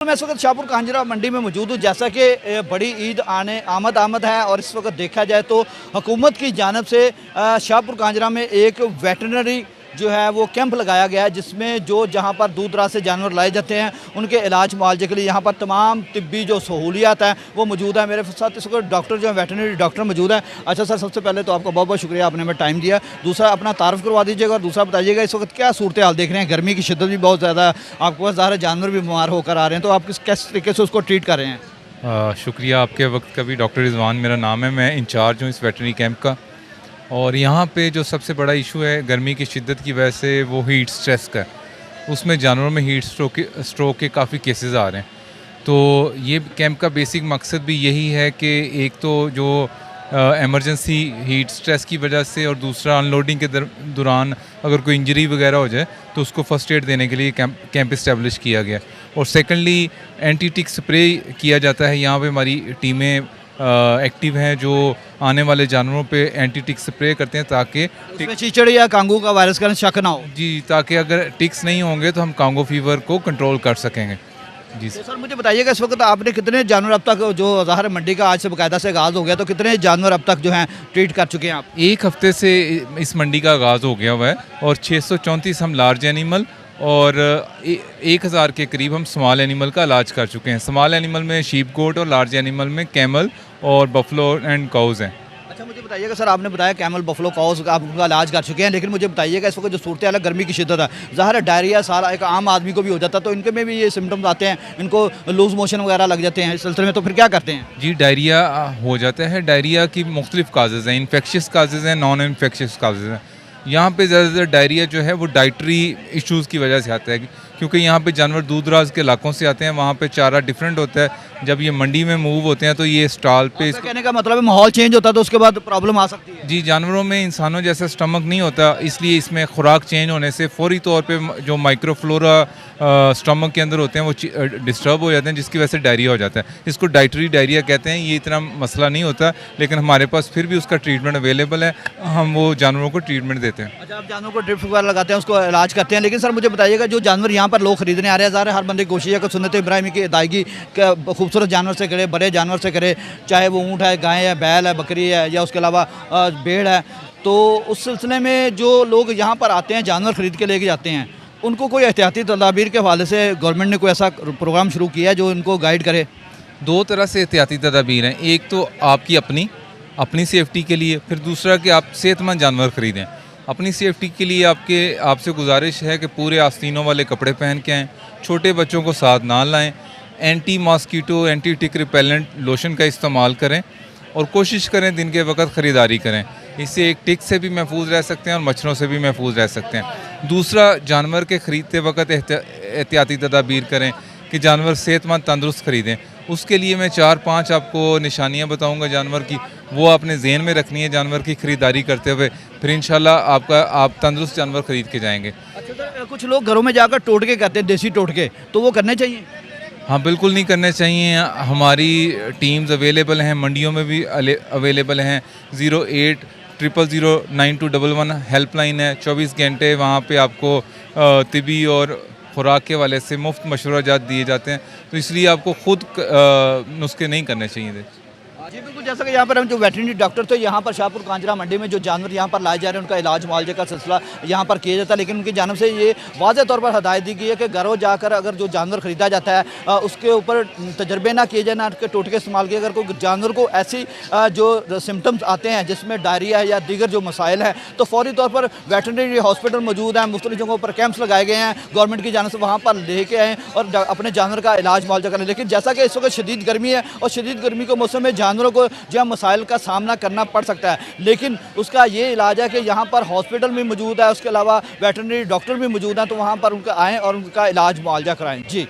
मैं इस वक्त शाहपुर कांजरा मंडी में मौजूद हूँ। जैसा कि बड़ी ईद आमद है और इस वक्त देखा जाए तो हुकूमत की जानिब से शाहपुर कांजरा में एक वेटरनरी जो है वो कैंप लगाया गया है, जिसमें जो जहाँ पर दूर दराज से जानवर लाए जाते हैं उनके इलाज मुआवजे के लिए यहाँ पर तमाम तिब्बी जो सहूलियात हैं वो मौजूद है। मेरे साथ इस वक्त डॉक्टर जो है वेटरनरी डॉक्टर मौजूद है। अच्छा सर, सबसे पहले तो आपका बहुत बहुत शुक्रिया, आपने हमें टाइम दिया। दूसरा अपना तारफ़ करवा दीजिएगा और दूसरा बताइएगा इस वक्त क्या सूरत हाल देख रहे हैं। गर्मी की शिद्दत भी बहुत ज़्यादा है, आपके पास ज़्यादा जानवर भी बीमार होकर आ रहे हैं, तो आप किस तरीके से उसको ट्रीट कर रहे हैं? शुक्रिया आपके वक्त का भी। डॉक्टर रिजवान मेरा नाम है, मैं इंचार्ज हूँ इस वेटरनरी कैंप का। और यहाँ पे जो सबसे बड़ा इशू है गर्मी की शिद्दत की वजह से वो हीट स्ट्रेस का, उसमें जानवरों में हीट स्ट्रोक के काफ़ी केसेस आ रहे हैं। तो ये कैंप का बेसिक मकसद भी यही है कि एक तो जो एमरजेंसी हीट स्ट्रेस की वजह से और दूसरा अनलोडिंग के दौरान अगर कोई इंजरी वगैरह हो जाए तो उसको फ़र्स्ट एड देने के लिए कैंप इस्टेब्लिश किया गया। और सेकेंडली एंटी टिक स्प्रे किया जाता है। यहाँ पे हमारी टीमें एक्टिव हैं जो आने वाले जानवरों पे एंटी टिक स्प्रे करते हैं ताकि चीचड़ या कांगू का वायरस का शक ना हो। जी, ताकि अगर टिक्स नहीं होंगे तो हम कांगो फीवर को कंट्रोल कर सकेंगे। जी तो सर मुझे बताइएगा इस वक्त आपने कितने जानवर अब तक, जो ज़ाहिर मंडी का आज से बाकायदा से आगाज़ हो गया, तो कितने जानवर अब तक जो हैं ट्रीट कर चुके हैं आप? एक हफ्ते से इस मंडी का आगाज़ हो गया हुआ है और 634 हम लार्ज एनिमल और 1000 के करीब हम स्मॉल एनिमल का इलाज कर चुके हैं। स्मॉल एनिमल में शीप गोट और लार्ज एनिमल में कैमल और बफलो एंड काउज हैं। अच्छा मुझे बताइएगा सर, आपने बताया कैमल बफलो काउस का आप उनका इलाज कर चुके हैं, लेकिन मुझे बताइएगा इस वक्त जो सूरत हाल है गर्मी की शिद्दत है, ज़ाहिर है डायरिया सारा एक आम आदमी को भी हो जाता है, तो इनके में भी ये सिम्टम्स आते हैं, इनको लूज मोशन वगैरह लग जाते हैं इस सिलसिले में, तो फिर क्या करते हैं? जी, डायरिया हो जाता है। डायरिया की मुख्तलिफ काजेज़ हैं, इन्फेक्शियस काजेज़ हैं, नॉन इन्फेक्शियस काजेज़ हैं। यहाँ पे ज़्यादातर डायरिया जो है वो डाइटरी इश्यूज़ की वजह से आता है, क्योंकि यहाँ पे जानवर दूर दराज के इलाकों से आते हैं, वहाँ पे चारा डिफरेंट होता है। जब ये मंडी में मूव होते हैं तो ये स्टॉल पे कहने का मतलब है माहौल चेंज होता है तो उसके बाद प्रॉब्लम आ सकती है। जी, जानवरों में इंसानों जैसा स्टमक नहीं होता, इसलिए इसमें खुराक चेंज होने से फौरी तौर पे जो माइक्रोफ्लोरा स्टमक के अंदर होते हैं वो डिस्टर्ब हो जाते हैं, जिसकी वजह से डायरिया हो जाता है। इसको डाइटरी डायरिया कहते हैं। ये इतना मसला नहीं होता, लेकिन हमारे पास फिर भी उसका ट्रीटमेंट अवेलेबल है, हम वो जानवरों को ट्रीटमेंट देते हैं। अच्छा, आप जानवरों को ड्रिप वगैरह लगाते हैं, उसको इलाज करते हैं, लेकिन सर मुझे बताइएगा जो जानवर यहाँ पर लोग खरीदने आ रहे हैं, ज़ाहिर हर बंदे की कोशिश है कि सुन्नत इब्राहिमी की अदायगी खूबसूरत जानवर से करे, बड़े जानवर से करे, चाहे वो ऊँट है, गाय है, बैल है, बकरी है या उसके अलावा भेड़ है। तो उस सिलसिले में जो लोग यहाँ पर आते हैं जानवर ख़रीद के लेके जाते हैं, उनको कोई एहतियाती तदाबीर के हवाले से गवर्नमेंट ने कोई ऐसा प्रोग्राम शुरू किया है जो इनको गाइड करे? दो तरह से एहतियाती तदाबीर हैं। एक तो आपकी अपनी सेफ्टी के लिए, फिर दूसरा कि आप सेहतमंद जानवर ख़रीदें। अपनी सेफ्टी के लिए आपसे गुजारिश है कि पूरे आस्तीनों वाले कपड़े पहन के आएँ, छोटे बच्चों को साथ ना लाएँ, एंटी मॉस्कीटो एंटी टिक रिपेलेंट लोशन का इस्तेमाल करें और कोशिश करें दिन के वक्त ख़रीदारी करें। इससे एक टिक से भी महफूज रह सकते हैं और मच्छरों से भी महफूज रह सकते हैं। दूसरा, जानवर के ख़रीदते वक्त एहतियाती तदाबीर करें कि जानवर सेहतमंद तंदुरुस्त ख़रीदें। उसके लिए मैं 4-5 आपको निशानियां बताऊंगा जानवर की, वो आपने ज़हन में रखनी है जानवर की ख़रीदारी करते हुए, फिर इंशाल्लाह आप तंदुरुस्त जानवर ख़रीद के जाएंगे। अच्छा सर, कुछ लोग घरों में जाकर टोटके करते हैं, देसी टोटके, तो वो करने चाहिए? हाँ, बिल्कुल नहीं करने चाहिए। हमारी टीम्स अवेलेबल हैं, मंडियों में भी अवेलेबल हैं। 0800092211 हेल्पलाइन है, 24 घंटे वहाँ पे आपको तिबी और खुराक के वाले से मुफ्त मशवराजात दिए जाते हैं, तो इसलिए आपको खुद नुस्खे नहीं करने चाहिए। जी बिल्कुल, जैसा कि यहाँ पर हम जो वेटरनरी डॉक्टर थे यहाँ पर शाहपुर कांजरा मंडी में जो जानवर यहाँ पर लाए जा रहे हैं उनका इलाज मुआवजे का सिलसिला यहाँ पर किया जाता है, लेकिन उनकी जानिब से ये वाज़ेह तौर पर हदायत दी गई है कि घरों जाकर अगर जो जानवर ख़रीदा जाता है उसके ऊपर तजर्बे ना किए जाए, ना उसके टोटके इस्तेमाल किए। अगर कोई जानवर को ऐसी जो सिम्टम्स आते हैं जिसमें डायरिया है या दीगर जो मसाइल हैं, तो फौरी तौर पर वेटरनरी हॉस्पिटल मौजूद हैं, मुख्तलिफ जगहों पर कैंप्स लगाए गए हैं गवर्नमेंट की जानिब से, वहाँ पर लेके आएँ और अपने जानवर का इलाज मुआवजा करें। लेकिन जैसा कि इस वक्त शदीद गर्मी है और शदीद गर्मी के मौसम में जानवरों को जो मसाइल का सामना करना पड़ सकता है, लेकिन उसका ये इलाज है कि यहाँ पर हॉस्पिटल भी मौजूद है, उसके अलावा वेटरनरी डॉक्टर भी मौजूद हैं, तो वहाँ पर उनका आएँ और उनका इलाज मुआवजा कराएँ। जी।